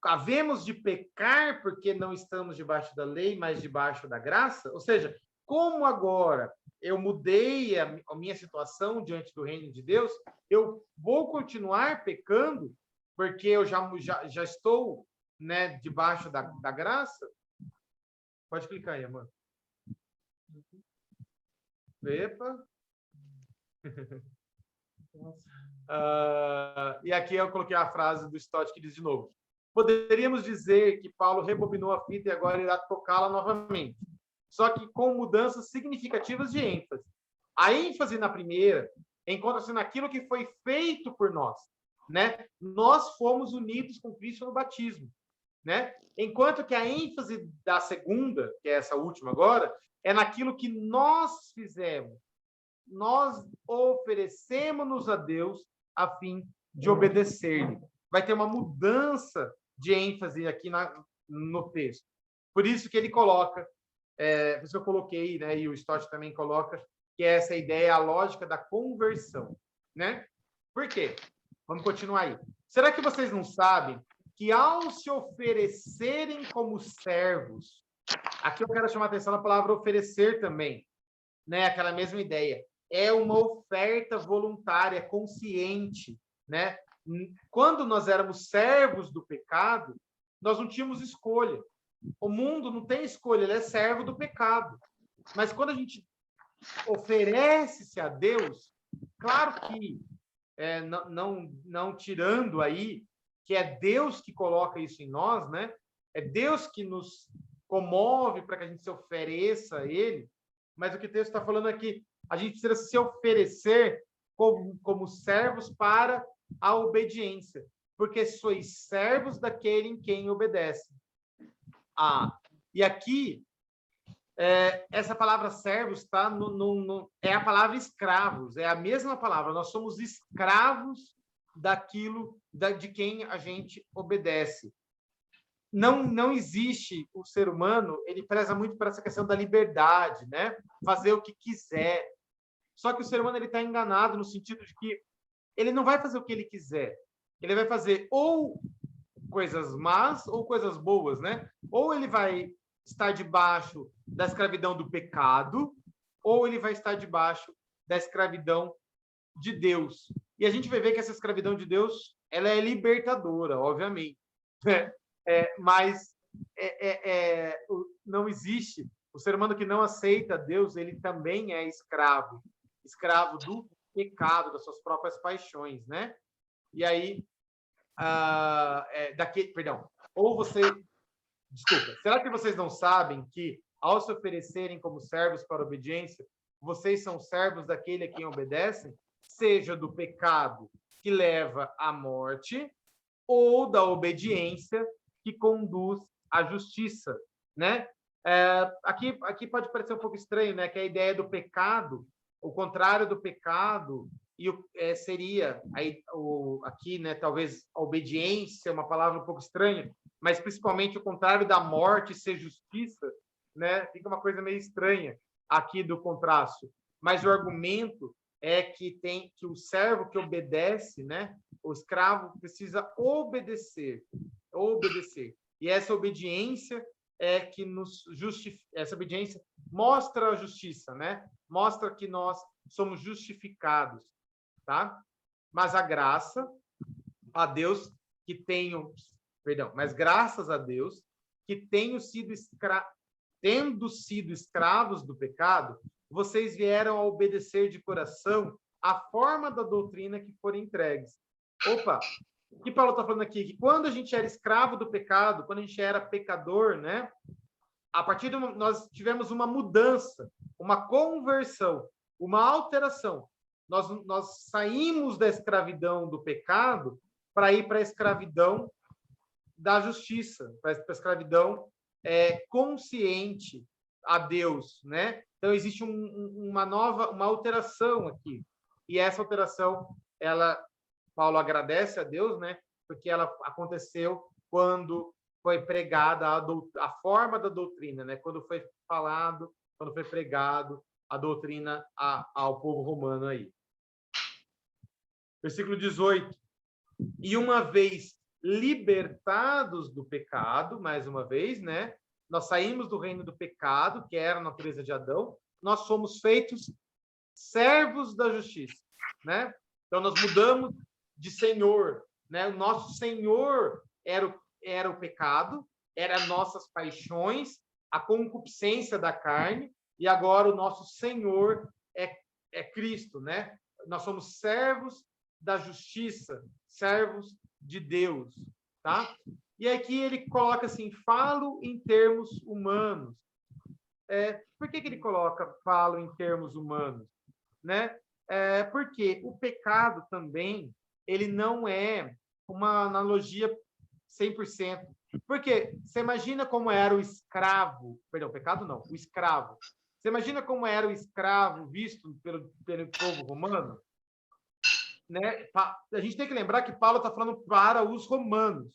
havemos de pecar porque não estamos debaixo da lei, mas debaixo da graça? Ou seja, como agora eu mudei a minha situação diante do reino de Deus, eu vou continuar pecando porque eu já estou, né, debaixo da graça? Pode clicar aí, amor. Epa. E aqui eu coloquei a frase do Stott que diz de novo: poderíamos dizer que Paulo rebobinou a fita e agora irá tocá-la novamente, só que com mudanças significativas de ênfase. A ênfase na primeira encontra-se naquilo que foi feito por nós, né? Nós fomos unidos com Cristo no batismo, né? Enquanto que a ênfase da segunda, que é essa última agora, é naquilo que nós fizemos. Nós oferecemos-nos a Deus a fim de obedecer-lhe. Vai ter uma mudança de ênfase aqui no texto. Por isso que ele coloca, por isso que eu coloquei, né, e o Stott também coloca, que é essa ideia, a lógica da conversão, né? Por quê? Vamos continuar aí. Será que vocês não sabem que ao se oferecerem como servos, aqui eu quero chamar a atenção na palavra oferecer também, né? Aquela mesma ideia. É uma oferta voluntária, consciente, né? Quando nós éramos servos do pecado, nós não tínhamos escolha. O mundo não tem escolha, ele é servo do pecado. Mas quando a gente oferece-se a Deus, claro que não tirando aí que é Deus que coloca isso em nós, né? É Deus que nos comove para que a gente se ofereça a Ele. Mas o que o texto está falando é que a gente precisa se oferecer como servos para a obediência, porque sois servos daquele em quem obedece. E aqui, essa palavra servos está é a palavra escravos, é a mesma palavra. Nós somos escravos daquilo de quem a gente obedece. Não existe o ser humano, ele preza muito por essa questão da liberdade, né? Fazer o que quiser. Só que o ser humano ele está enganado no sentido de que ele não vai fazer o que ele quiser. Ele vai fazer ou coisas más ou coisas boas, né? Ou ele vai estar debaixo da escravidão do pecado, ou ele vai estar debaixo da escravidão de Deus. E a gente vai ver que essa escravidão de Deus, ela é libertadora, obviamente, né? Mas não existe. O ser humano que não aceita Deus, ele também é escravo do pecado, das suas próprias paixões, né? E aí, desculpa, será que vocês não sabem que, ao se oferecerem como servos para a obediência, vocês são servos daquele a quem obedecem, seja do pecado que leva à morte, ou da obediência que conduz à justiça, né? Aqui pode parecer um pouco estranho, né? Que a ideia do pecado, o contrário do pecado, seria aqui, né? Talvez a obediência, uma palavra um pouco estranha, mas principalmente o contrário da morte ser justiça, né? Fica uma coisa meio estranha aqui do contraste. Mas o argumento é que o servo que obedece, né? O escravo precisa obedecer. E essa obediência é que nos justifica. Essa obediência mostra a justiça, né? Mostra que nós somos justificados, tá? Mas a graça a Deus que mas graças a Deus que tendo sido escravos do pecado, vocês vieram a obedecer de coração a forma da doutrina que foram entregues. Opa, O que Paulo está falando aqui? Que quando a gente era escravo do pecado, quando a gente era pecador, né? A partir de nós tivemos uma mudança, uma conversão, uma alteração. Nós saímos da escravidão do pecado para ir para a escravidão da justiça, para a escravidão consciente a Deus, né? Então existe uma alteração aqui, e essa alteração, Paulo agradece a Deus, né? Porque ela aconteceu quando foi pregada a forma da doutrina, né? Quando foi pregado a doutrina ao povo romano aí. Versículo 18. E uma vez libertados do pecado, mais uma vez, né? Nós saímos do reino do pecado, que era a natureza de Adão, nós somos feitos servos da justiça, né? Então nós mudamos de senhor, né? O nosso senhor era o pecado, eram nossas paixões, a concupiscência da carne, e agora o nosso senhor é Cristo, né? Nós somos servos da justiça, servos de Deus, tá? E aqui ele coloca assim, falo em termos humanos. Por que ele coloca falo em termos humanos, né? Porque o pecado também, ele não é uma analogia 100%. Porque você imagina como era o escravo, perdão, pecado não, o escravo. Você imagina como era o escravo visto pelo povo romano? Né? A gente tem que lembrar que Paulo está falando para os romanos.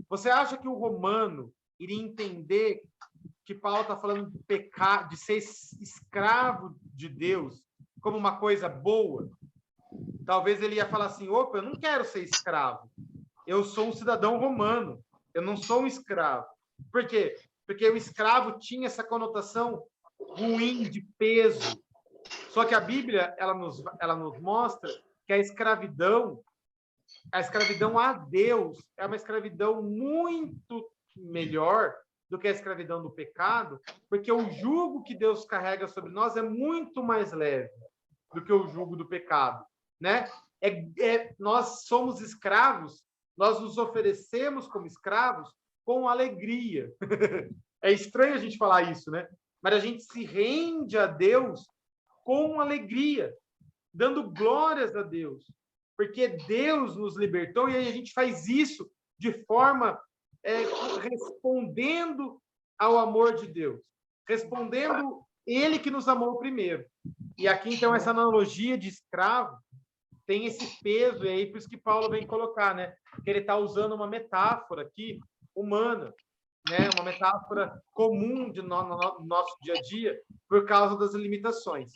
Você acha que o romano iria entender que Paulo está falando de pecar, de ser escravo de Deus, como uma coisa boa? Talvez ele ia falar assim: opa, eu não quero ser escravo. Eu sou um cidadão romano. Eu não sou um escravo. Por quê? Porque o escravo tinha essa conotação ruim, de peso. Só que a Bíblia, ela nos mostra que a escravidão a Deus é uma escravidão muito melhor do que a escravidão do pecado, porque o jugo que Deus carrega sobre nós é muito mais leve do que o jugo do pecado, né? Nós somos escravos, nós nos oferecemos como escravos com alegria. É estranho a gente falar isso, né? Mas a gente se rende a Deus com alegria, dando glórias a Deus, porque Deus nos libertou, e aí a gente faz isso de forma respondendo ao amor de Deus, respondendo Ele que nos amou primeiro. E aqui, então, essa analogia de escravo tem esse peso, e aí por isso que Paulo vem colocar, né? Que ele está usando uma metáfora aqui, humana, né? Uma metáfora comum no nosso dia a dia, por causa das limitações.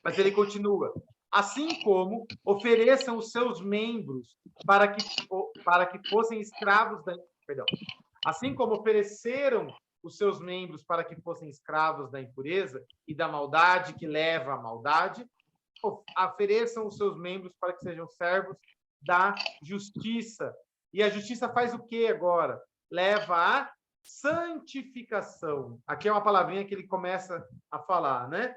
Mas ele continua: assim como ofereçam os seus membros para que fossem escravos da... Perdão. Assim como ofereceram os seus membros para que fossem escravos da impureza e da maldade que leva à maldade, ofereçam os seus membros para que sejam servos da justiça. E a justiça faz o quê agora? Leva à santificação. Aqui é uma palavrinha que ele começa a falar, né?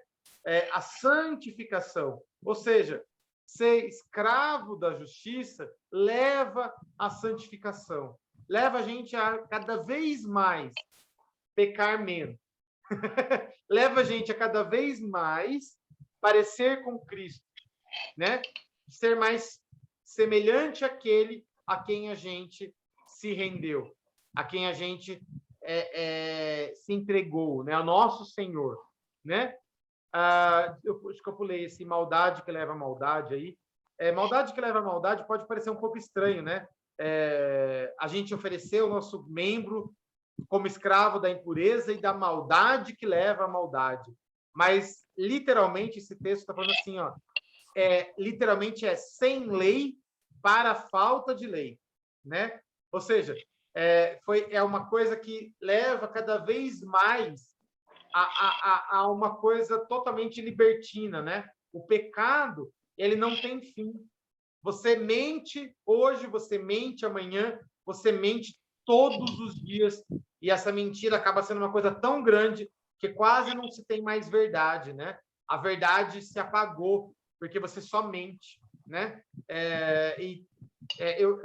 A santificação. Ou seja, ser escravo da justiça leva à santificação. Leva a gente a cada vez mais pecar menos. Leva a gente a cada vez mais parecer com Cristo, né? Ser mais semelhante àquele a quem a gente se rendeu, a quem a gente se entregou, né? Ao nosso Senhor, né? Acho que eu pulei esse maldade que leva a maldade aí. Maldade que leva a maldade pode parecer um pouco estranho, né? A gente ofereceu o nosso membro como escravo da impureza e da maldade que leva a maldade. Mas, literalmente, esse texto está falando assim, ó, literalmente sem lei para a falta de lei, né? Ou seja, é uma coisa que leva cada vez mais a uma coisa totalmente libertina, né? O pecado, ele não tem fim. Você mente hoje, você mente amanhã, você mente todos os dias, e essa mentira acaba sendo uma coisa tão grande que quase não se tem mais verdade, né? A verdade se apagou, porque você só mente, né?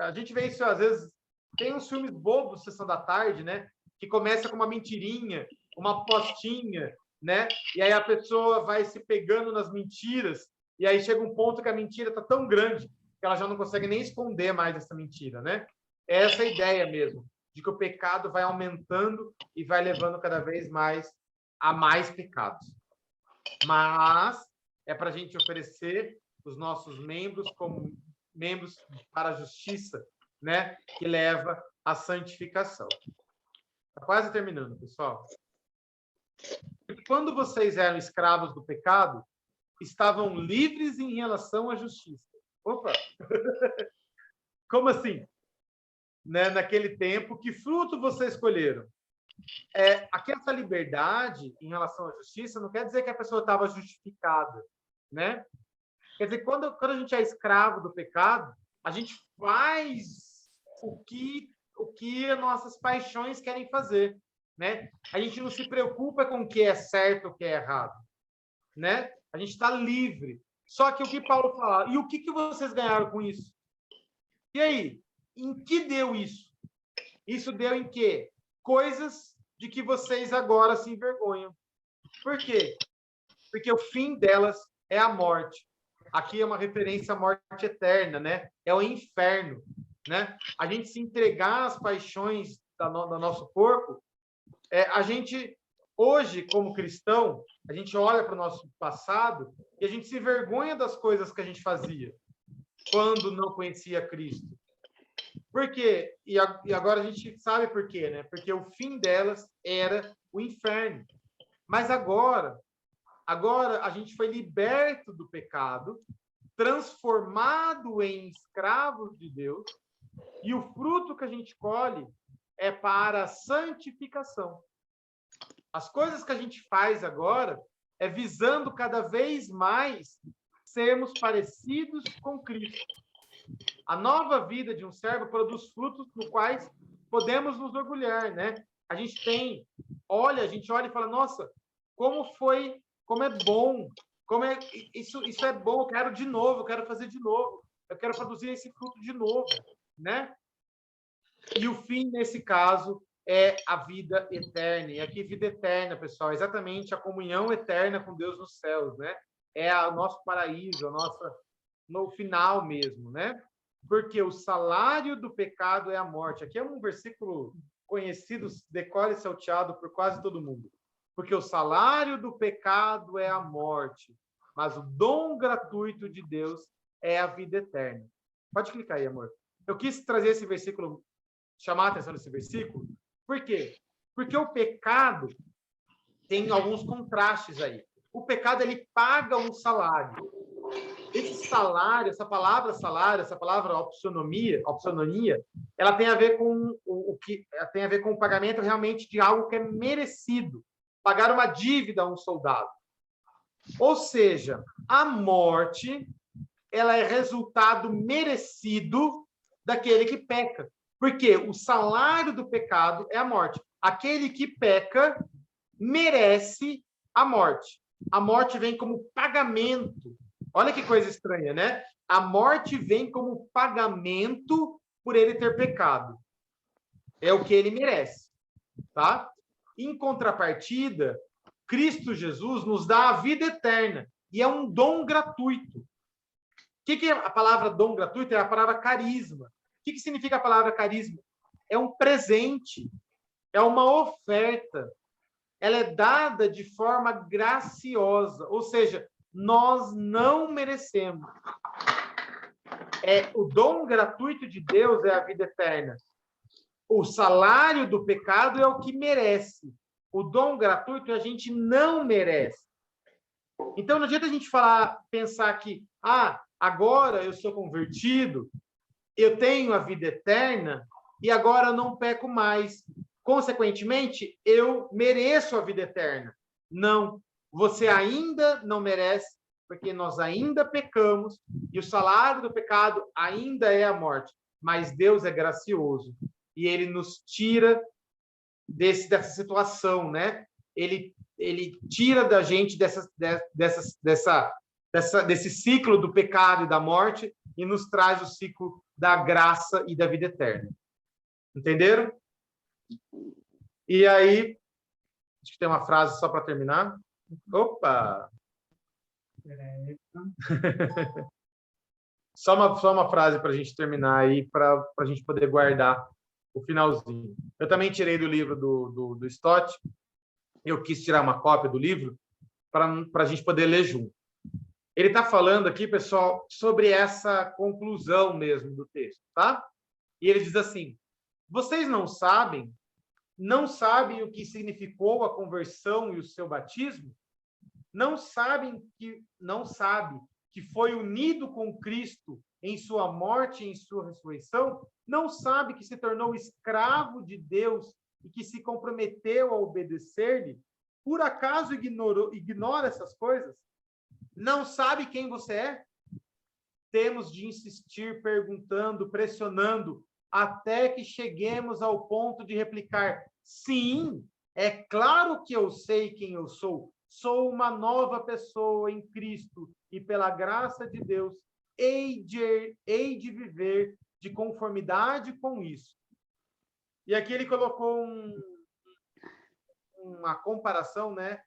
A gente vê isso, às vezes, tem uns filmes bobos, Sessão da Tarde, né? Que começa com uma mentirinha, uma apostinha, né? E aí a pessoa vai se pegando nas mentiras, e aí chega um ponto que a mentira está tão grande que ela já não consegue nem esconder mais essa mentira, né? É essa a ideia mesmo, de que o pecado vai aumentando e vai levando cada vez mais a mais pecados. Mas é para a gente oferecer os nossos membros como membros para a justiça, né? Que leva à santificação. Está quase terminando, pessoal. Quando vocês eram escravos do pecado, estavam livres em relação à justiça. Opa! Como assim? Né? Naquele tempo, que fruto vocês escolheram? Aquela liberdade em relação à justiça não quer dizer que a pessoa estava justificada, né? Quer dizer, quando a gente é escravo do pecado, a gente faz o que nossas paixões querem fazer, né? A gente não se preocupa com o que é certo, o que é errado, né? A gente está livre. Só que o que Paulo fala, e o que vocês ganharam com isso? E aí? Em que deu isso? Isso deu em quê? Coisas de que vocês agora se envergonham. Por quê? Porque o fim delas é a morte. Aqui é uma referência à morte eterna, né? É o inferno, né? A gente se entregar às paixões do nosso corpo, a gente, hoje, como cristão, a gente olha para o nosso passado e a gente se envergonha das coisas que a gente fazia quando não conhecia Cristo. Por quê? E agora a gente sabe por quê, né? Porque o fim delas era o inferno. Mas agora a gente foi liberto do pecado, transformado em escravos de Deus, e o fruto que a gente colhe é para a santificação. As coisas que a gente faz agora é visando cada vez mais sermos parecidos com Cristo. A nova vida de um servo produz frutos nos quais podemos nos orgulhar, né? A gente olha e fala, nossa, como é bom, isso é bom, eu quero de novo, eu quero fazer de novo, eu quero produzir esse fruto de novo, né? E o fim, nesse caso, é a vida eterna. E aqui, vida eterna, pessoal, é exatamente a comunhão eterna com Deus nos céus, né? É o nosso paraíso, no final mesmo, né? Porque o salário do pecado é a morte. Aqui é um versículo conhecido, decore e salteado por quase todo mundo. Porque o salário do pecado é a morte, mas o dom gratuito de Deus é a vida eterna. Pode clicar aí, amor. Eu quis trazer esse versículo, chamar a atenção desse versículo. Por quê? Porque o pecado tem alguns contrastes aí. O pecado, ele paga um salário. Esse salário, essa palavra opsonomia, ela tem a ver com tem a ver com o pagamento realmente de algo que é merecido. Pagar uma dívida a um soldado. Ou seja, a morte, ela é resultado merecido daquele que peca. Porque o salário do pecado é a morte. Aquele que peca merece a morte. A morte vem como pagamento. Olha que coisa estranha, né? A morte vem como pagamento por ele ter pecado. É o que ele merece, tá? Em contrapartida, Cristo Jesus nos dá a vida eterna e é um dom gratuito. O que é a palavra dom gratuito? É a palavra carisma. O que significa a palavra carisma? É um presente, é uma oferta. Ela é dada de forma graciosa, ou seja, nós não merecemos. O dom gratuito de Deus é a vida eterna. O salário do pecado é o que merece. O dom gratuito a gente não merece. Então, não adianta a gente pensar que, agora eu sou convertido, eu tenho a vida eterna e agora eu não peco mais. Consequentemente, eu mereço a vida eterna. Não. Você ainda não merece, porque nós ainda pecamos e o salário do pecado ainda é a morte. Mas Deus é gracioso e ele nos tira dessa situação, né? Ele tira da gente dessa desse ciclo do pecado e da morte e nos traz o ciclo da graça e da vida eterna. Entenderam? E aí, acho que tem uma frase só para terminar. Opa! Só uma frase para a gente terminar aí, para a gente poder guardar o finalzinho. Eu também tirei do livro do Stott. Eu quis tirar uma cópia do livro para a gente poder ler junto. Ele está falando aqui, pessoal, sobre essa conclusão mesmo do texto, tá? E ele diz assim: vocês não sabem o que significou a conversão e o seu batismo? Não sabe que foi unido com Cristo em sua morte e em sua ressurreição? Não sabe que se tornou escravo de Deus e que se comprometeu a obedecer-lhe? Por acaso ignora essas coisas? Não sabe quem você é? Temos de insistir, perguntando, pressionando, até que cheguemos ao ponto de replicar: sim, é claro que eu sei quem eu sou. Sou uma nova pessoa em Cristo e, pela graça de Deus, hei de viver de conformidade com isso. E aqui ele colocou uma comparação, né?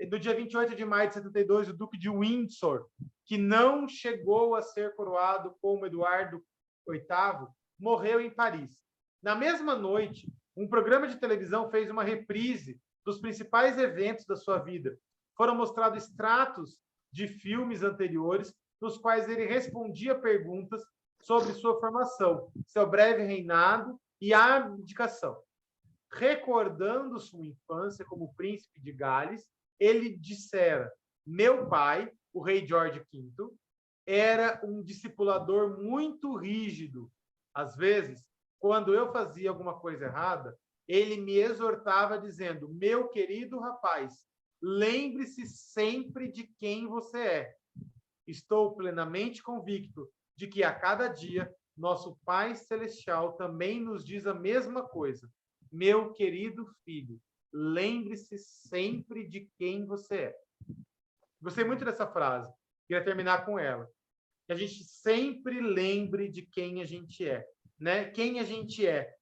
Do dia 28 de maio de 72, o Duque de Windsor, que não chegou a ser coroado como Eduardo VIII, morreu em Paris. Na mesma noite, um programa de televisão fez uma reprise dos principais eventos da sua vida. Foram mostrados extratos de filmes anteriores, nos quais ele respondia perguntas sobre sua formação, seu breve reinado e a abdicação. Recordando sua infância como príncipe de Gales, ele dissera: meu pai, o rei George V, era um discipulador muito rígido. Às vezes, quando eu fazia alguma coisa errada, ele me exortava dizendo: meu querido rapaz, lembre-se sempre de quem você é. Estou plenamente convicto de que a cada dia nosso Pai Celestial também nos diz a mesma coisa. Meu querido filho, lembre-se sempre de quem você é. Gostei muito dessa frase. Queria terminar com ela. Que a gente sempre lembre de quem a gente é, né? Quem a gente é?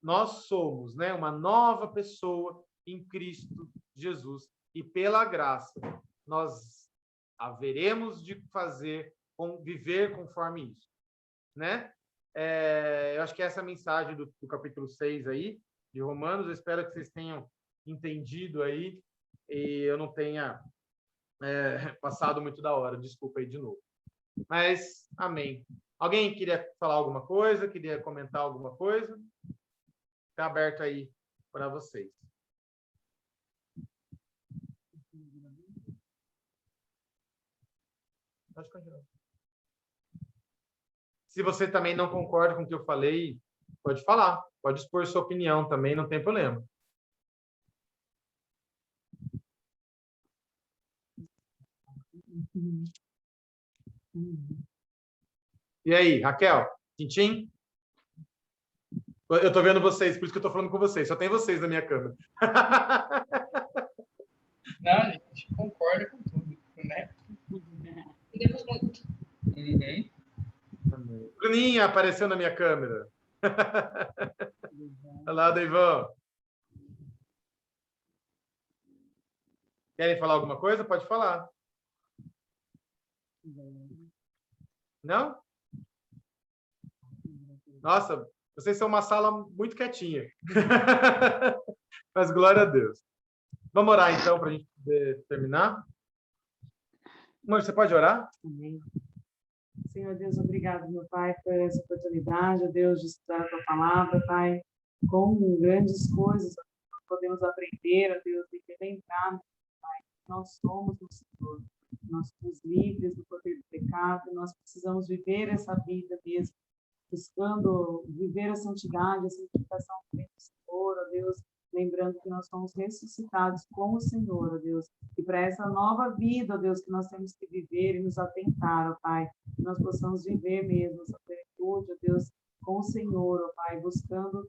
Nós somos, né, uma nova pessoa em Cristo Jesus. E pela graça, nós haveremos de viver conforme isso, né? Eu acho que essa é a mensagem do capítulo 6 aí, de Romanos. Eu espero que vocês tenham entendido aí e eu não tenha passado muito da hora. Desculpa aí de novo. Mas, amém. Alguém queria falar alguma coisa? Queria comentar alguma coisa? Está aberto aí para vocês. Se você também não concorda com o que eu falei, pode falar. Pode expor sua opinião também, não tem problema. E aí, Raquel? Tintim? Eu estou vendo vocês, por isso que eu estou falando com vocês. Só tem vocês na minha câmera. Não, a gente concorda com tudo, né? Entendemos muito. Bruninha apareceu na minha câmera. Olha lá, Deivão. Querem falar alguma coisa? Pode falar. Não? Nossa, vocês são uma sala muito quietinha. Mas glória a Deus. Vamos orar então para a gente poder terminar? Mãe, você pode orar? Amém. Senhor Deus, obrigado, meu Pai, por essa oportunidade, Deus, de estudar a Tua palavra, Pai. Com grandes coisas podemos aprender, Deus, e lembrar, Pai, que nós somos o Senhor. Nós somos livres do poder do pecado, nós precisamos viver essa vida mesmo, buscando viver a santidade, a santificação do Senhor, ó Deus, lembrando que nós somos ressuscitados com o Senhor, ó Deus, e para essa nova vida, ó Deus, que nós temos que viver e nos atentar, ó Pai, que nós possamos viver mesmo essa plenitude, ó Deus, com o Senhor, ó Pai, buscando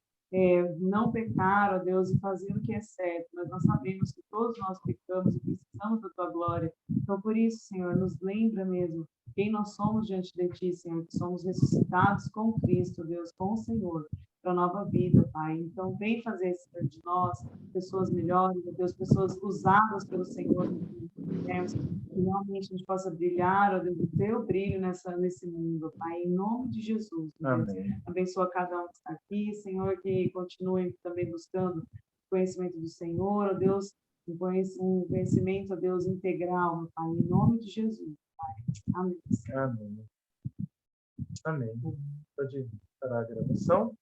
não pecar, ó Deus, e fazer o que é certo, mas nós sabemos que todos nós pecamos e precisamos da tua glória. Então, por isso, Senhor, nos lembra mesmo quem nós somos diante de ti, Senhor, que somos ressuscitados com Cristo, Deus, com o Senhor, para a nova vida, Pai. Então, vem fazer de nós pessoas melhores, ó Deus, pessoas usadas pelo Senhor, que realmente a gente possa brilhar, ó Deus, o teu brilho nesse mundo, Pai, em nome de Jesus, Deus. Amém. Abençoa cada um que está aqui, Senhor, que continue também buscando o conhecimento do Senhor, ó Deus, um conhecimento, ó Deus, integral, meu Pai, em nome de Jesus, Pai. Amém. Amém. Amém. Pode parar a gravação.